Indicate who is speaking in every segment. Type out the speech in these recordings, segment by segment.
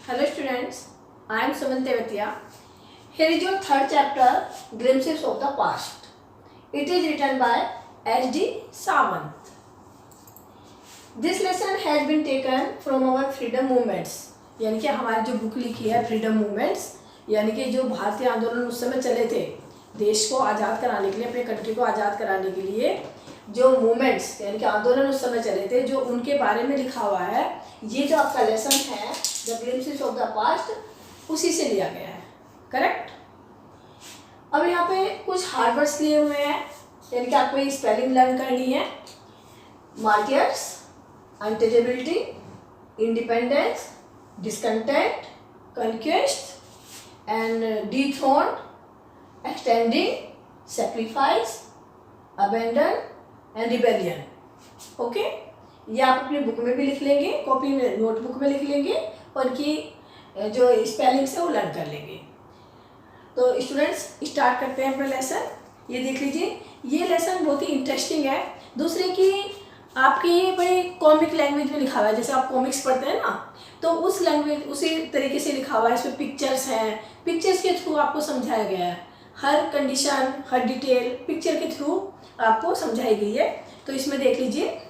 Speaker 1: Hello students, I am Suman Tevatia. Here is your third chapter, Glimpses of the Past. It is written by H.D. Sawant. This lesson has been taken from our freedom movements. यानी कि हमारी जो book लिखी है freedom movements, यानी कि जो भारतीय आंदोलन उस समय चले थे देश को आज़ाद कराने के लिए, अपने कंट्री को आज़ाद कराने के लिए जो मूवमेंट्स यानी कि आंदोलन उस समय चले थे, जो उनके बारे में लिखा हुआ है। ये जो आपका लेसन है the glimpses of the past, उसी से लिया गया है। करेक्ट। अब यहाँ पे कुछ हार्ड वर्ड्स लिए हुए हैं, यानी कि आपको स्पेलिंग लर्न करनी है। Martyrs, untouchability, independence, discontent, conquest, and dethroned, extending, sacrifice, abandon, and rebellion. Okay, ये आप अपनी बुक में भी लिख लेंगे, कॉपी में, नोटबुक में लिख लेंगे और इनकी जो स्पेलिंग्स है वो लर्न कर लेंगे। तो स्टूडेंट्स स्टार्ट करते हैं अपना लेसन। ये देख लीजिए, ये लेसन बहुत ही इंटरेस्टिंग है। दूसरे की आपकी ये बड़ी कॉमिक लैंग्वेज में लिखा हुआ है, जैसे आप कॉमिक्स पढ़ते हैं ना, तो उस लैंग्वेज उसी तरीके से लिखा हुआ है। इसमें पिक्चर्स हैं, पिक्चर्स के थ्रू आपको समझाया गया है। हर कंडीशन, हर डिटेल पिक्चर के थ्रू आपको समझाई गई है। तो इसमें देख लीजिए,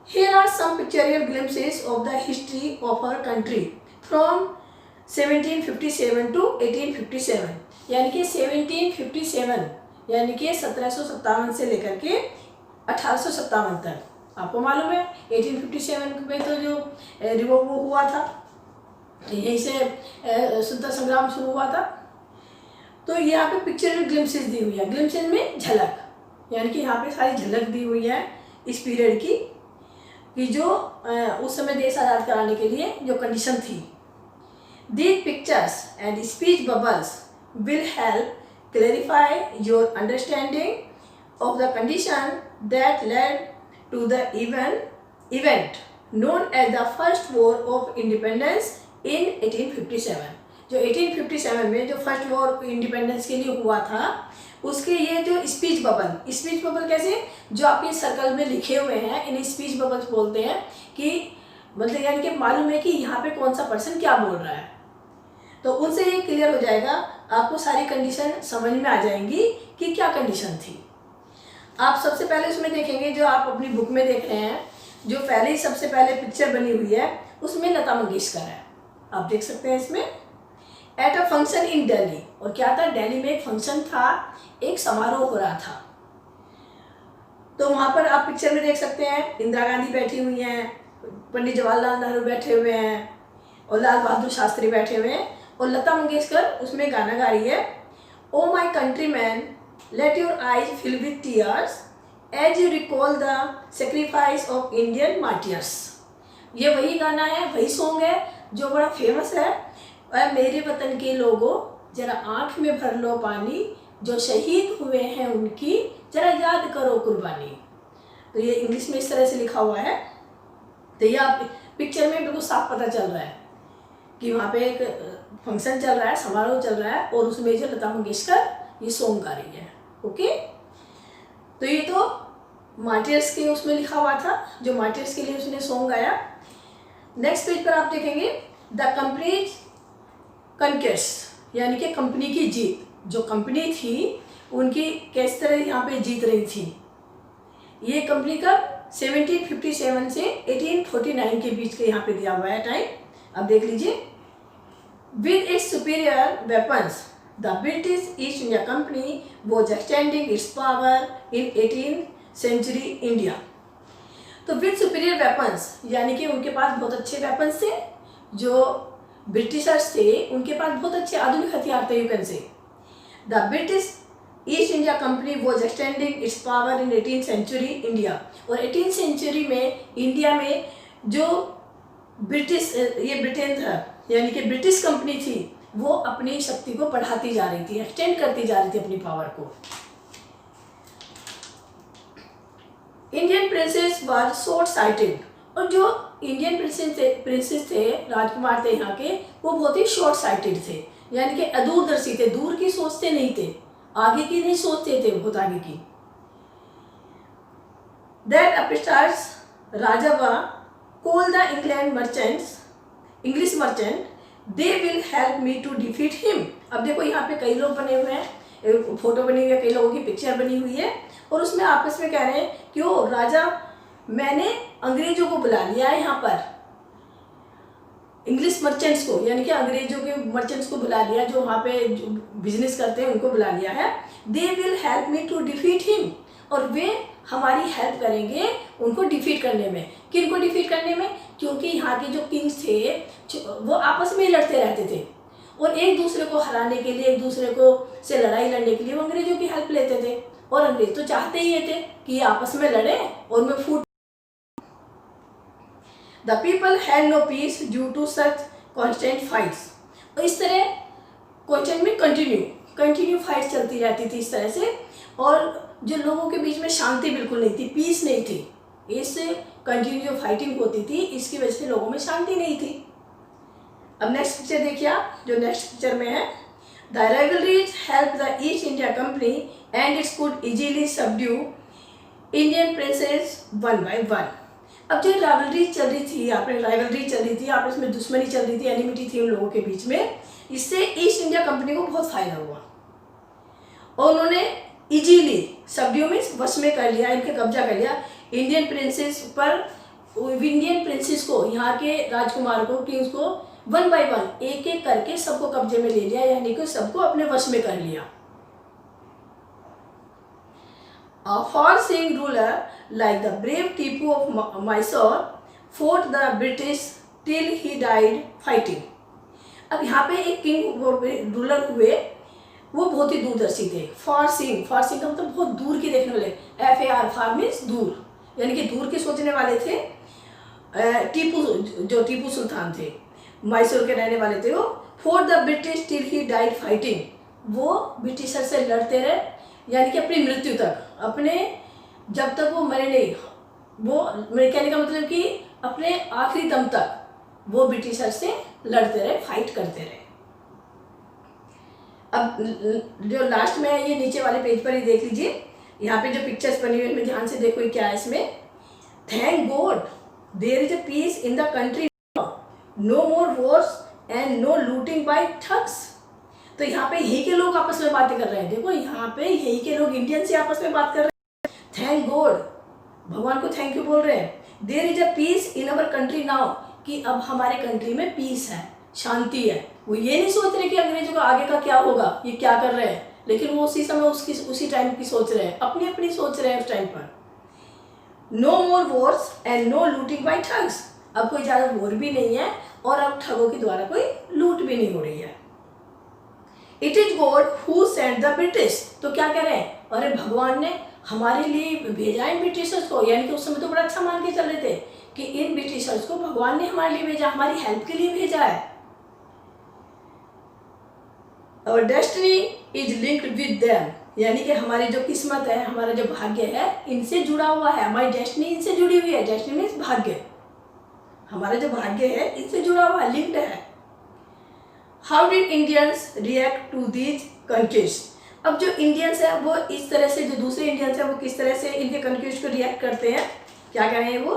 Speaker 1: here are some pictorial glimpses of the history of our country from 1757 to 1857, यानी कि 1757 यानी कि 1757 से लेकर के 1857 तक। आपको मालूम है 1857 में तो जो रिवोल्ट वो हुआ था, यहीं से स्वतंत्रता संग्राम शुरू हुआ था। तो यहाँ पे पिक्चर ग्लिम्पसेस दी हुई है। ग्लिम्पसेस में झलक, यानी कि यहाँ पे सारी झलक दी हुई है इस पीरियड की, कि जो उस समय देश आज़ाद कराने के लिए जो कंडीशन थी। These pictures and speech bubbles will help clarify your understanding of the condition that led to the event known as the First War of Independence in 1857। जो 1857 में जो फर्स्ट वॉर इंडिपेंडेंस के लिए हुआ था, उसके ये जो स्पीच बबल कैसे, जो आपके सर्कल में लिखे हुए हैं, इन स्पीच बबल्स बोलते हैं। कि मतलब यानी कि मालूम है कि यहाँ पे कौन सा पर्सन क्या बोल रहा है, तो उनसे ये क्लियर हो जाएगा, आपको सारी कंडीशन समझ में आ जाएंगी कि क्या कंडीशन थी। आप सबसे पहले उसमें देखेंगे, जो आप अपनी बुक में देख रहे हैं, जो पहले ही सबसे पहले पिक्चर बनी हुई है, उसमें लता मंगेशकर है। आप देख सकते हैं इसमें at a function in Delhi. और क्या था, दिल्ली में एक फंक्शन था, एक समारोह हो रहा था। तो वहाँ पर आप पिक्चर में देख सकते हैं इंदिरा गांधी बैठी हुई हैं, पंडित जवाहरलाल नेहरू बैठे हुए हैं, और लाल बहादुर शास्त्री बैठे हुए हैं, और लता मंगेशकर उसमें गाना गा रही है, oh my country man let your eyes fill with tears as you recall the sacrifice of Indian martyrs। ये वही गाना है, वही सॉन्ग है जो बड़ा फेमस है। और मेरे वतन के लोगों जरा आँख में भर लो पानी, जो शहीद हुए हैं उनकी जरा याद करो कुर्बानी। तो ये इंग्लिश में इस तरह से लिखा हुआ है। तो ये आप पिक्चर में बिल्कुल साफ पता चल रहा है कि वहाँ पे एक फंक्शन चल रहा है, समारोह चल रहा है, और उसमें जो लता मंगेशकर ये सॉन्ग गा रही है। ओके, तो ये तो मार्टियर्स के उसमें लिखा हुआ था, जो मार्टियर्स के लिए उसने सॉन्ग गाया। नेक्स्ट पेज पर आप देखेंगे द कंपनीज कनक्वेस्ट, यानी कि कंपनी की जीत। जो कंपनी थी उनकी किस तरह यहाँ पे जीत रही थी। ये कंपनी का 1757 से 1849 के बीच के यहाँ पे दिया हुआ है टाइम। अब देख लीजिए, with its superior weapons The British East India Company was extending its power in 18th century India। तो विद सुपीरियर वेपन्स, यानी कि उनके पास बहुत अच्छे वेपन्स थे। जो ब्रिटिशर्स थे उनके पास बहुत अच्छे आधुनिक हथियार थे, you can say. The British East India Company was extending its power in 18th century India. और 18th सेंचुरी में इंडिया में जो ब्रिटिश, ये ब्रिटेन था, यानी कि ब्रिटिश कंपनी थी, वो अपनी शक्ति को बढ़ाती जा रही थी, एक्सटेंड करती जा रही थी अपनी पावर को। Indian princess was short sighted. और जो इंडियन प्रिंसेस थे, राजकुमार थे यहाँ के, वो बहुत ही शॉर्ट साइटेड थे, यानी कि अदूरदर्शी थे, दूर की सोचते नहीं थे, आगे की नहीं सोचते थे, बहुत आगे की। दैट अपस्टार्ट्स राजावा called the England merchants English merchant they will help me to defeat him. अब देखो यहाँ पे कई लोग बने हुए हैं, फोटो बनी हुई है, कई लोगों की पिक्चर बनी हुई है, और उसमें आपस में कह रहे हैं कि ओ राजा, मैंने अंग्रेजों को बुला लिया है यहाँ पर, इंग्लिश मर्चेंट्स को, यानी कि अंग्रेजों के मर्चेंट्स को बुला लिया, जो वहाँ पे बिजनेस करते हैं उनको बुला लिया है। They will help me to defeat him, और वे हमारी हेल्प करेंगे उनको डिफीट करने में। किनको डिफीट करने में? क्योंकि यहाँ के जो किंग्स थे वो आपस में लड़ते रहते थे, और एक दूसरे को हराने के लिए, एक दूसरे को से लड़ाई लड़ने के लिए वो अंग्रेजों की हेल्प लेते थे, और अंग्रेज तो चाहते ही ये थे कि ये आपस में लड़े और मैं फूट। The people had no peace due to such constant fights। और इस तरह क्वेश्चन में कंटिन्यू फाइट चलती रहती थी इस तरह से, और जो लोगों के बीच में शांति बिल्कुल नहीं थी, पीस नहीं थी। इससे कंटिन्यू जो फाइटिंग होती थी इसकी वजह से लोगों में शांति नहीं थी। अब नेक्स्ट पिक्चर देखिए आप, जो नेक्स्ट पिक्चर में है, the rivalries help the east India company and it's could easily subdue Indian princess one by one. अब जो राइवलरी चल रही थी, आपस में दुश्मनी चल रही थी, एनिमिटी थी उन लोगों के बीच में, इससे ईस्ट इंडिया कंपनी को बहुत फायदा हुआ, और उन्होंने इजीली, सबड्यू मीन्स वश में कर लिया, इनके कब्जा कर लिया, इंडियन प्रिंसेस को, यहाँ के राजकुमार को, किंग्स को, वन बाय वन, एक एक करके सबको कब्जे में ले लिया, यानी कि सबको अपने वश में कर लिया। A far-seeing ruler like the brave Tipu of Mysore fought the British till he died fighting। अब यहाँ पे एक किंग रूलर हुए, वो बहुत ही दूरदर्शी थे। फार-सीइंग का मतलब बहुत दूर के देखने वाले, FAR, फार मीन्स दूर, यानी कि दूर के सोचने वाले थे। टीपू सुल्तान थे, मैसूर के रहने वाले थे वो। For the British till he died fighting, वो ब्रिटिशर से लड़ते रहे, यानी कि अपनी मृत्यु तक, अपने जब तक वो मरे नहीं, वो मेरे कहने का मतलब कि अपने आखिरी दम तक वो ब्रिटिशर से लड़ते रहे, फाइट करते रहे। अब जो लास्ट में है, ये नीचे वाले पेज पर ही देख लीजिए, यहाँ पे जो पिक्चर्स बनी हुई है ध्यान से देखो क्या है इसमें। Thank God there is a peace in the country, no more wars and no looting by thugs. तो यहाँ पे यही के लोग आपस में बातें कर रहे हैं, देखो यहाँ पे यही के लोग इंडियन से आपस में बात कर रहे हैं। थैंक गॉड, भगवान को थैंक यू बोल रहे हैं। There is a peace in our country now, कि अब हमारे कंट्री में पीस है, शांति है। वो ये नहीं सोच रहे कि अंग्रेजों का आगे का क्या होगा, ये क्या कर रहे हैं, लेकिन वो उसी समय उसी टाइम की सोच रहे हैं, अपनी अपनी सोच रहे हैं उस टाइम पर। No more wars and no looting by thugs, अब कोई ज़्यादा वॉर भी नहीं है और अब ठगों के द्वारा कोई लूट भी नहीं हो रही है। It is God who sent the British, तो क्या कह रहे हैं, अरे भगवान ने हमारे लिए भेजा इन ब्रिटिशर्स को, यानी कि उस समय तो बड़ा अच्छा मान के चल रहे थे कि इन ब्रिटिशर्स को भगवान ने हमारे लिए भेजा, हमारी हेल्प के लिए भेजा है। Our destiny is linked with them, यानी कि हमारी जो किस्मत है, हमारा जो भाग्य है, इनसे जुड़ा हुआ है। हमारी डेस्टिनी इनसे जुड़ी हुई है। डेस्टिनी मीन्स भाग्य, हमारा जो भाग्य है इनसे जुड़ा हुआ है, लिंक्ड है। How did Indians react to these conquest, अब जो इंडियंस है वो इस तरह से, जो दूसरे इंडियंस है वो किस तरह से इनके कंक्विस्ट को रिएक्ट करते हैं, क्या कह रहे हैं वो।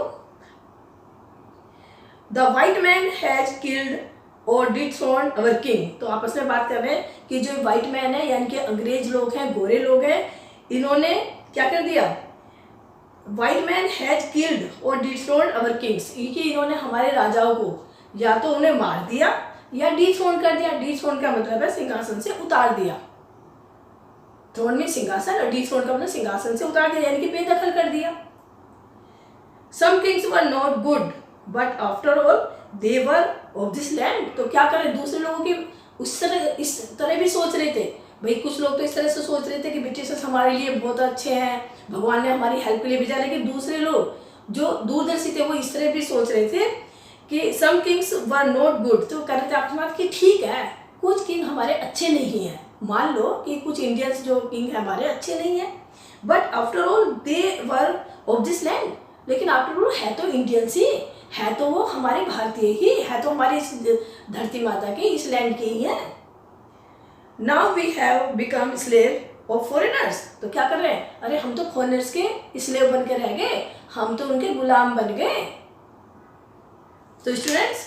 Speaker 1: The white man has killed और डिथ्रोन अवर किंग, तो आपस में बात कर रहे हैं कि जो वाइट मैन है, यानी कि अंग्रेज लोग हैं, गोरे लोग हैं, इन्होंने क्या कर दिया, वाइट मैन हैज किल्ड और डिथ्रोन अवर किंग्स, कि इन्होंने हमारे राजाओं को या तो उन्हें मार दिया या डिथ्रोन कर दिया। डिथ्रोन का मतलब है सिंहासन से उतार दिया, थ्रोन में सिंहासन, और डिथ्रोन का मतलब सिंहासन से उतार दिया, यानी कि बेदखल कर दिया। Some kings were not good but after all they were of this land, तो क्या करें, दूसरे लोगों की इस तरह भी सोच रहे थे भाई, कुछ लोग तो इस तरह से सोच रहे थे कि ब्रिटिशर्स हमारे लिए बहुत अच्छे हैं, भगवान ने हमारी हेल्प के लिए भेजा, लेकिन दूसरे लोग जो दूरदर्शी थे वो इस तरह भी सोच रहे थे कि सम किंग्स वर नॉट गुड, तो कह रहे थे आपके बात कि ठीक है, कुछ किंग हमारे अच्छे नहीं हैं, मान लो कि कुछ इंडियंस जो किंग है हमारे अच्छे नहीं हैं, but after all they were of this land, लेकिन आफ्टर ऑल है तो इंडियंस ही है, तो वो हमारे भारतीय ही है, तो हमारी इस धरती माता की, इस लैंड की ही है। Now we have become slave of foreigners, तो क्या कर रहे हैं, अरे हम तो फॉरेनर्स के स्लेव बन के रह गए, हम तो उनके गुलाम बन गए। तो स्टूडेंट्स,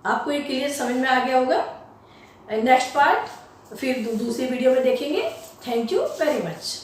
Speaker 1: आपको ये क्लियर समझ में आ गया होगा। नेक्स्ट पार्ट फिर दूसरी वीडियो में देखेंगे। Thank you very much.